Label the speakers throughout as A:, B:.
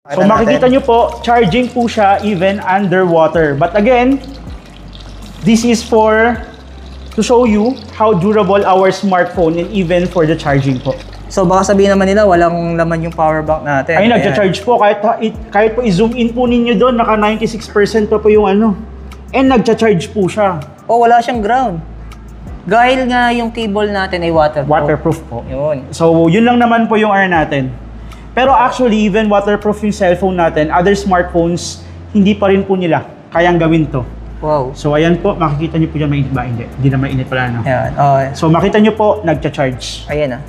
A: So makikita nyo po, charging po siya even underwater. But again, this is to show you how durable our smartphone and even for the charging po.
B: So baka sabihin naman nila walang laman yung power bank natin.
A: Ay, nagcha-charge po. Kahit po i-zoom in po ninyo doon, naka 96% pa po yung ano. And nagcha-charge po siya.
B: Oh, wala siyang ground. Dahil nga yung cable natin ay waterproof.
A: Waterproof po.
B: Yun.
A: So yun lang naman po yung natin. Pero actually, even waterproof yung cellphone natin, other smartphones, hindi pa rin po nila kayang gawin to.
B: Wow.
A: So ayan po, makikita nyo po dyan, mainit ba? Hindi na mainit pala, no?
B: Ayan. Okay.
A: So makita nyo po, nagcha-charge.
B: Ayan ah.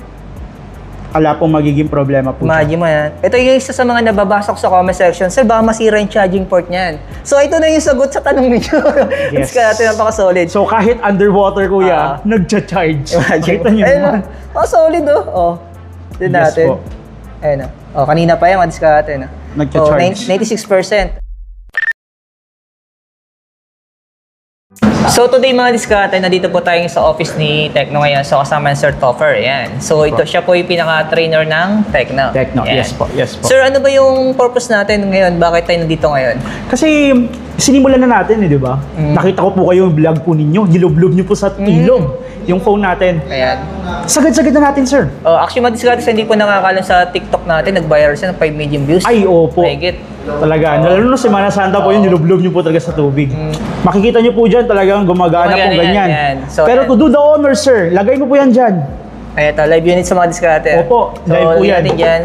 A: Wala pong magiging problema po.
B: Imagine mo yan. Ito yung isa sa mga nababasok sa comment section. Sir, baka masira yung charging port niyan. So ito na yung sagot sa tanong ninyo.
A: Yes.
B: Kaya natin napaka-solid.
A: So kahit underwater, kuya, nagcha-charge. Makita nyo naman.
B: Oh, solid oh. Oh. Din
A: Yes
B: natin.
A: po.
B: Ayun ah. Oh, kanina pa yan, madiska natin ah.
A: Nagcha-charge.
B: Oh, 96%. So today mga diskarte, nandito po tayo sa office ni Tecno ngayon. So kasama ni Sir Toffer, ayan. So ito, siya po yung pinaka-trainer ng Tecno.
A: Tecno,
B: Ayan.
A: yes po, yes po.
B: Sir, ano ba yung purpose natin ngayon? Bakit tayo nandito ngayon?
A: Kasi sinimulan na natin di ba? Nakita ko po kayo yung vlog po ninyo. Niloblob nyo po sa ilog yung phone natin.
B: Ayan.
A: Sagad-sagad na natin, sir.
B: Oh, actually mga diskarte, hindi po nakakalan sa TikTok natin. Nag-viral siya ng 5 million views.
A: Ay, opo.
B: Mahigit.
A: Talaga. Lalo na Semana Santa po yun, niloblob nyo po talaga sa tubig. Makikita nyo po dyan, talagang gumagana po ganyan.
B: Yan. So,
A: pero to do the honor, sir, lagay mo po yan dyan.
B: Ayan ito, live unit sa mga diskarte.
A: Opo,
B: so,
A: live po yan.
B: natin dyan.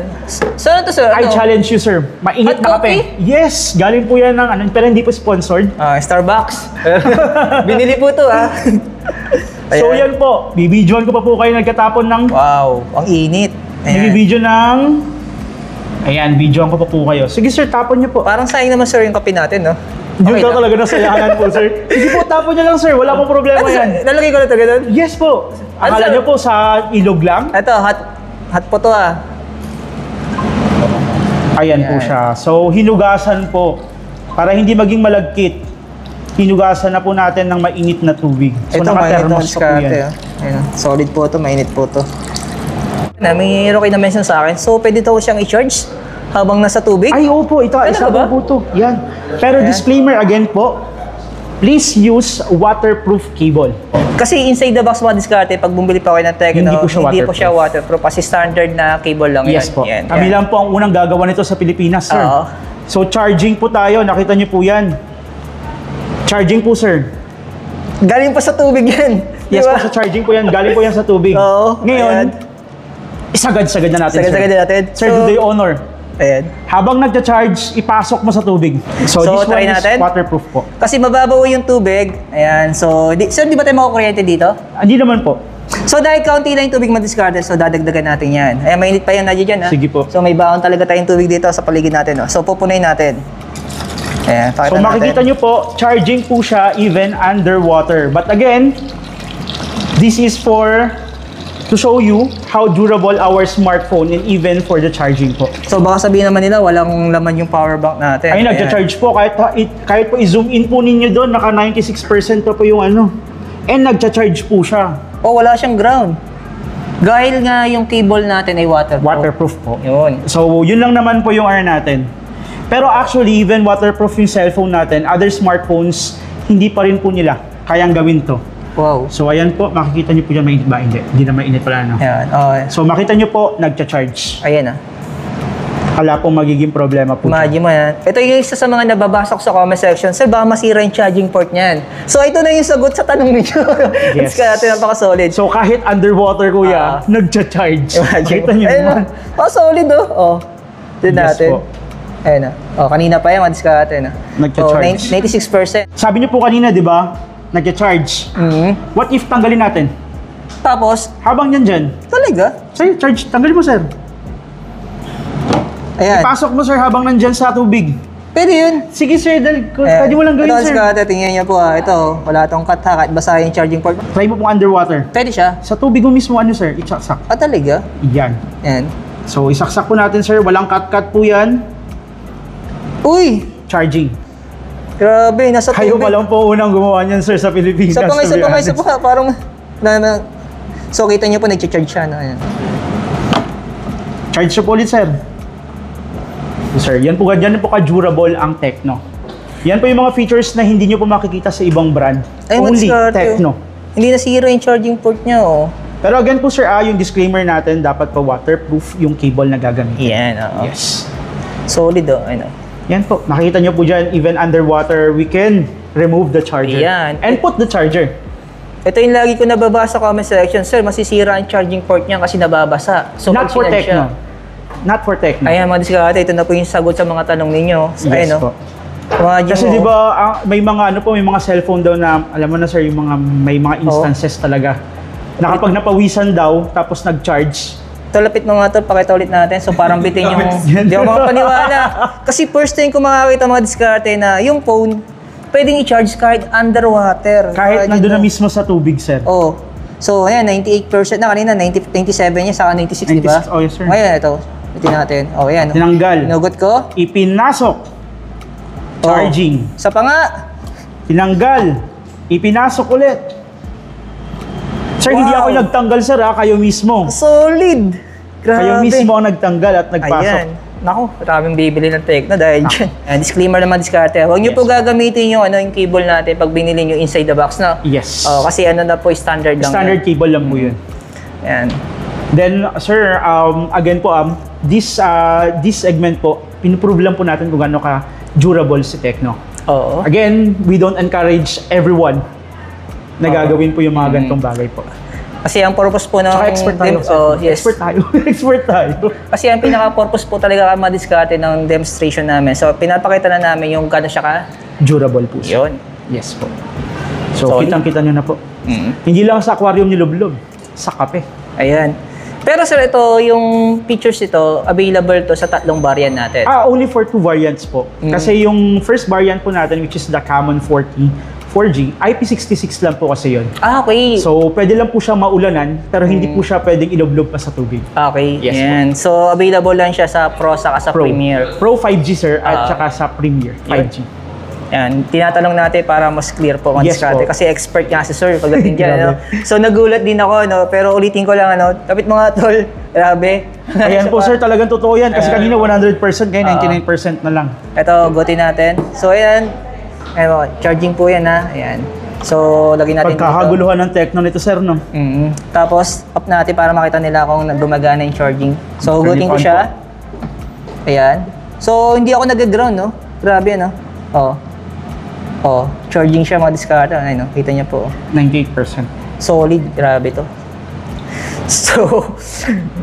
B: So ano to, sir?
A: I
B: Ano?
A: challenge you, sir. Mainit
B: Hot
A: na kape.
B: coffee?
A: Yes, galing po yan ng pero hindi po sponsored.
B: Starbucks. Binili po to ah.
A: So yan po, bibidyoan ko pa po kayo nagkatapon ng
B: Wow, ang init.
A: Nagbibideo ng ayan, videoan ko pa po kayo. Sige sir, tapon niyo po.
B: Parang sayang naman sir yung kape natin, no?
A: Yun
B: Okay
A: daw
B: lang.
A: talaga nasayangan po, sir. Sige po, tapon niyo lang, sir. Wala pong problema
B: Ano,
A: yan.
B: sir? Nalagay ko na ito ganun?
A: Yes po. Akala
B: sir?
A: niyo po sa ilog lang?
B: Ito, hot po to ah.
A: Ayan po
B: Ayan.
A: siya. So, hinugasan po. Para hindi maging malagkit, hinugasan na po natin ng mainit na tubig. So,
B: Ito, mainit na
A: naka-thermos pa po
B: diskarte.
A: yan.
B: Ayan, solid po to, mainit po to. May hero kayo na mention sa akin. So, pwede daw siyang i-charge habang nasa tubig?
A: Ay, opo. Ito,
B: Talaga
A: isa
B: ba?
A: po to. Yan. Pero
B: Ayan.
A: disclaimer again po, please use waterproof cable.
B: Kasi inside the box mga diskarte, pag bumili pa kayo ng Tecno,
A: Hindi po siya
B: waterproof. Kasi standard na cable lang
A: Yes
B: yan.
A: po.
B: Yan,
A: Kami lang po ang unang gagawa nito sa Pilipinas, sir.
B: Oo.
A: So, charging po tayo. Nakita niyo po yan. Charging po, sir.
B: Galing pa sa tubig yan.
A: Yes
B: Diba?
A: po, sa charging po yan. Galing po yan sa tubig.
B: Oo.
A: Ngayon,
B: Ayan.
A: isagad-sagad na natin,
B: Sagad-sagad
A: sir.
B: na natin.
A: Sir,
B: So-
A: do the honor.
B: Ayan.
A: Habang nagcha-charge, ipasok mo sa tubig. So
B: So,
A: this one
B: try
A: is
B: natin?
A: waterproof po.
B: Kasi mababaw yung tubig. Ayan. So, sir, di ba tayo makukuryente dito?
A: Hindi naman po.
B: So, dahil kaunti lang yung tubig madiscarded, so dadagdagan natin yan. Ayan, mainit pa yan na dyan, ha?
A: Sige po.
B: So, may baon talaga tayong tubig dito sa paligid natin, no? So, pupunuin natin. Ayan, pakita
A: So
B: natin.
A: makikita nyo po, charging po siya even underwater. But again, this is to show you how durable our smartphone and even for the charging po.
B: So, baka sabihin naman nila walang laman yung power bank natin.
A: Ay,
B: Ayan.
A: nagcha-charge po. Kahit po i-zoom in po ninyo doon, naka 96% pa po yung ano. And nagcha-charge po siya.
B: Oh, wala siyang ground. Dahil nga yung cable natin ay waterproof.
A: Waterproof po.
B: Yun.
A: So, yun lang naman po yung natin. Pero actually, even waterproof yung cellphone natin, other smartphones, hindi pa rin po nila kayang gawin to.
B: Wow.
A: So, ayan po, makikita nyo po dyan, mainit ba? Hindi na mainit pala, no?
B: Ayan, okay.
A: So, makita nyo po, nagcha-charge.
B: Ayan ah.
A: Wala pong magiging problema po.
B: Imagine mo yan. Ito yung isa sa mga nababasok sa comment section. Sir, baka masira yung charging port niyan. So, ito na yung sagot sa tanong ninyo.
A: Yes.
B: Kaya natin napaka-solid.
A: So, kahit underwater, kuya, nagcha-charge. Makita nyo
B: Ayun,
A: naman.
B: oh, solid oh. Oh, din
A: Yes
B: natin.
A: po.
B: Ayun na. Oh, kanina pa yan, madiska natin.
A: Nagcha-charge.
B: Oh, 96%.
A: Sabi nyo po kanina, di ba? Nagcha-charge. What if tanggalin natin?
B: Tapos,
A: Habang yan dyan,
B: talaga?
A: sir, charge, tanggalin mo, sir.
B: Ayan.
A: Ipasok mo, sir, habang nandyan sa tubig.
B: Pwede yun.
A: Sige, sir,
B: Ayan.
A: pwede mo lang gawin,
B: Ito,
A: sir.
B: madiska natin. Tingnan niyo po ah. Ito, wala tong cut ha. Kahit basa yung charging port.
A: Try mo pong underwater.
B: Pwede siya.
A: Sa tubig mo mismo, ano, sir, isaksak.
B: Ah, talaga?
A: Yan.
B: Ayan.
A: So, isaksak po natin, sir. Walang cut-cut po yan.
B: Uy!
A: Charging.
B: Grabe, nasa tubig.
A: Kayo pa lang po unang gumawa niyan, sir, sa Pilipinas.
B: Isa pa nga,
A: to
B: isa
A: be
B: pa nga,
A: honest.
B: isa pa nga. Parang, So, kita niyo po, nag-charge siya, no? Ayan.
A: Charge siya po ulit, sir. So sir, yan po ka-durable ang Tecno. Yan po yung mga features na hindi nyo po makikita sa ibang brand.
B: Ay,
A: Only
B: madiskarte.
A: Tecno.
B: Hindi nasira yung charging port niya, oh.
A: Pero again po sir, yung disclaimer natin, dapat pa waterproof yung cable na gagamitin.
B: Yan, oo.
A: Yes.
B: Solid, oh. Ano.
A: Yan po, nakita nyo po dyan, even underwater, we can remove the charger.
B: Yan.
A: And put the charger.
B: Ito yung lagi ko nababasa sa comment section. Sir, masisira ang charging port niya kasi nababasa. So,
A: Not
B: pag
A: for
B: sinad siya-
A: Tecno. Not for Tecno.
B: Ayan, mga diskarte. Ito na po yung sagot sa mga tanong ninyo. So,
A: Yes
B: ayan,
A: po.
B: Imagine
A: Kasi
B: mo,
A: di ba may mga may mga cellphone daw na alam mo na sir, yung mga may mga instances talaga. Na kapag napawisan daw tapos nag-charge.
B: ito, lapit mo nga ito, pakita ulit natin. So, parang bitin yung... Hindi ako makapaniwala. Kasi first time ko makakita mga diskarte na yung phone, pwedeng i-charge kahit underwater.
A: Kahit nandun na mismo sa tubig, sir.
B: Oh. So, ayan, 98% na kanina, 97 niya, saka 96, di ba?
A: 96, oh, yes, sir.
B: Ngayon, ito. Ito natin. Oh, ayan.
A: Tinanggal.
B: Inugot ko.
A: Ipinasok. Charging.
B: Sa pa nga.
A: Tinanggal. Ipinasok ulit. Sir, hindi ako nagtanggal, sir, kayo mismo.
B: Solid. Grabe.
A: Kayo mismo ang nagtanggal at nagpasok.
B: Ayan. Naku, maraming bibili ng Tecno dahil dyan. Disclaimer naman, diskarte. Huwag niyo po gagamitin yung, yung cable natin pag binili niyo inside the box, no?
A: Yes.
B: Oh, kasi na po, standard lang.
A: Standard cable lang po yun.
B: Ayan.
A: Then, sir, again po, this segment po, pinuprove lang po natin kung gaano ka durable si Tecno.
B: Oo.
A: Again, we don't encourage everyone na gagawin po yung mga ganitong bagay po.
B: Kasi ang purpose po ng...
A: Saka expert tayo.
B: Yes.
A: Expert tayo. Expert tayo.
B: Kasi ang pinaka-purpose po talaga madiskarte ng demonstration namin. So, pinapakita na namin yung gano'n siya ka.
A: Durable po siya.
B: Yun.
A: Yes po. So,
B: Solid.
A: kitang-kita nyo na po.
B: Mm.
A: Hindi lang sa aquarium nilob-lob. Sa kape.
B: Ayan. Pero sir, ito, yung features ito, available to sa 3 variant natin.
A: Only for 2 variants po. Kasi yung first variant po natin, which is the Common 40 4G, IP66 lang po kasi yun.
B: Okay.
A: So, pwede lang po siya maulanan, pero hindi po siya pwedeng iloblob pa sa tubig.
B: Okay.
A: Yes,
B: Yan. So, available lang siya sa Pro saka sa Premier.
A: Pro 5G, sir, at saka sa Premier 5G.
B: Yan. Tinatanong natin para mas clear po
A: Yes,
B: diskarte.
A: po.
B: Kasi expert nga si sir pagdating dyan.
A: Grabe.
B: So, nagulat din ako, no? Pero ulitin ko lang, ano? Kapit mga tol. Grabe.
A: Ayan po, sir, talagang totoo yan. Kasi kanina 100%, kaya 99% na lang.
B: Ito, gotin natin. So, ayan. Ayan, charging po yan, ha? Ayan. So, lagyan natin
A: Pagkakaguluhan ng Tecno nito, sir, no?
B: Tapos, up natin para makita nila kung gumagana yung charging. So, hugutin ko siya. Ayan. So, hindi ako nag-ground, no? Grabe, no? Oh. Oh, charging siya mga diskarte. Ayun, no? Kita niya po.
A: 98%.
B: Solid. Grabe to. So,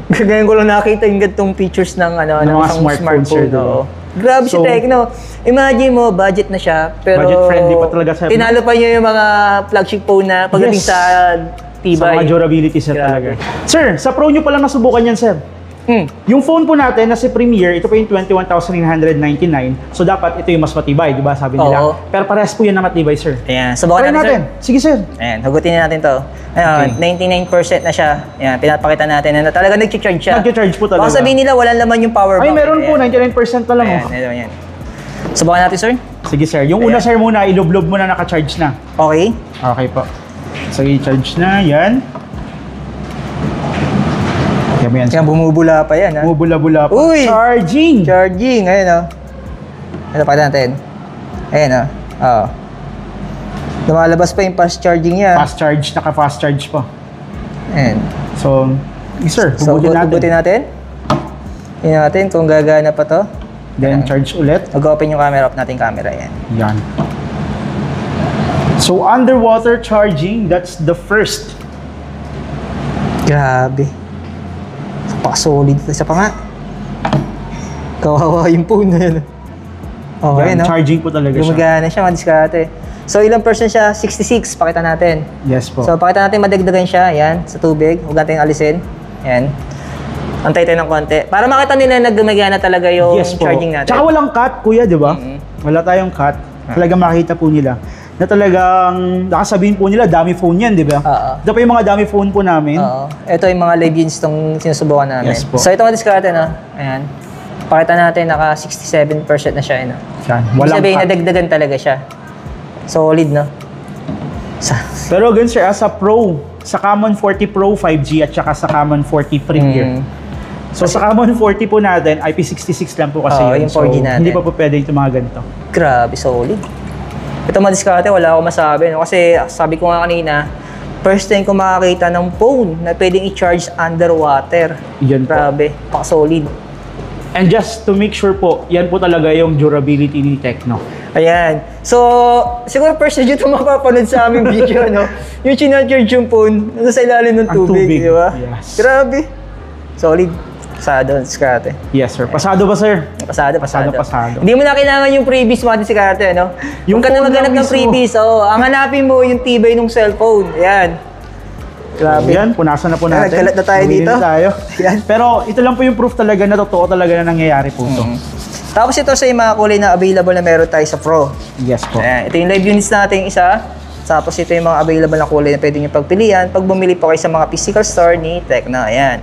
B: ngayon ko lang nakita yung ganitong features ng, ng
A: mga
B: isang
A: smartphone, sir,
B: Oo.
A: diba?
B: Grabe si
A: So,
B: Tecno. Imagine mo, budget na siya, pero
A: Budget friendly pa talaga, sir.
B: tinalo pa niya yung mga flagship phone na pagdating
A: Yes.
B: sa
A: Sa
B: tibay.
A: mga durability, sir,
B: Grabe.
A: talaga. Sir, sa Pro nyo pala nasubukan yan, sir. Yung phone po natin na si Premier, ito po yung 21,999. So, dapat ito yung mas matibay, di ba? Sabi nila.
B: Oo.
A: Pero parehas po yan na matibay, sir.
B: Ayan, subukan
A: Try
B: natin,
A: natin. Sige, sir.
B: sir. Ayan, hugutin natin to. Ayan, 99% na siya. Ayan, pinapakita natin na talaga nag-charge siya.
A: Nag-charge po talaga.
B: Baka sabihin nila, walang laman yung power bank.
A: Ay, meron po.
B: Ayan.
A: 99% na lang.
B: Ayan,
A: Oh.
B: ayan. Subukan natin, sir.
A: Sige, sir. Yung una, sir, muna, iloblob mo na naka-charge na.
B: Okay.
A: Okay po. So, i-charge na. Yan. Yan.
B: Kaya bumubula pa yan, ha?
A: Bumubula-bula pa.
B: Uy!
A: Charging!
B: Charging, ayun, oh. Ito, pakita natin. Ayan, oh. Oo. Lumalabas pa yung fast charging niya.
A: Fast charge. Naka-fast charge pa.
B: Ayan.
A: So, sir,
B: So,
A: hugutin natin.
B: hugutin natin. Tingnan natin kung gagana pa to.
A: Then, charge ulit.
B: Mag-open yung camera, off natin yung camera, yan.
A: Yan. So, underwater charging, that's the first.
B: Grabe. Napaka-solid. Isa pa nga. Kawawa yung phone na yun. Okay,
A: Yan,
B: no?
A: charging po talaga siya.
B: Gumagana siya, mga diskarte. So, ilang percent siya? 66. Pakita natin.
A: Yes po.
B: So, pakita natin madagdagan siya. Yan, sa tubig. Huwag natin alisin. Yan. Antay tayo ng konti. Para makita nila na gumagana talaga yung
A: Yes po.
B: charging natin.
A: Tsaka walang cut, kuya, di ba? Wala tayong cut. Talagang makita po nila. Na talagang, nakasabihin po nila, dami phone yan, di ba?
B: Oo.
A: Ito pa yung mga dami phone po namin.
B: Oo. Ito yung mga live units itong sinusubukan namin.
A: Yes po.
B: So, ito mga diskarte, no? Ayan. Pakita natin, naka 67% na siya, no?
A: Yan,
B: Ibig
A: walang
B: sabihin,
A: cut.
B: nadagdagan talaga siya. Solid, no?
A: Pero again, sir, sa Pro, sa Common 40 Pro 5G at saka sa Common 40 Premier, So sa Common 40 po natin, IP66 lang po kasi
B: Oo,
A: yun.
B: yung 4G natin.
A: Hindi pa po pwede yung mga ganito.
B: Grabe, solid. Ito madiskarte, wala akong masabi. No? Kasi sabi ko nga kanina, first time ko makakita ng phone na pwedeng i-charge underwater.
A: Yan po.
B: Grabe, solid.
A: And just to make sure po, yan po talaga yung durability ni Tecno.
B: Ayan. So, siguro first na dito mapapanood sa aming video, no? Yung chinacharge yung phone, nasa ilalim ng
A: Ang
B: tubig,
A: tubig,
B: di ba?
A: yes.
B: Grabe. Solid. Pasado, diskarte.
A: Yes, sir. Pasado ba, sir?
B: Pasado.
A: Pasado.
B: Hindi mo na kailangan yung freebies mga diskarte, no?
A: Yung
B: Huwag ka na
A: phone
B: maghanap
A: lang
B: ng
A: mismo.
B: freebies. Oo, ang hanapin mo yung tibay ng cellphone. Ayan. Grabe.
A: Yan, punasan na po natin.
B: Nagkalat na tayo
A: Bumili
B: dito.
A: na tayo.
B: Yan.
A: Pero ito lang po yung proof talaga na totoo talaga na nangyayari po ito.
B: Tapos ito sa yung mga kulay na available na meron tayo sa Pro.
A: Yes po.
B: Ayan. Ito yung live units natin isa. Tapos ito yung mga available na kulay na pwede nyo pagpilian pag bumili po kayo sa mga physical store ni Tecno. Ayan.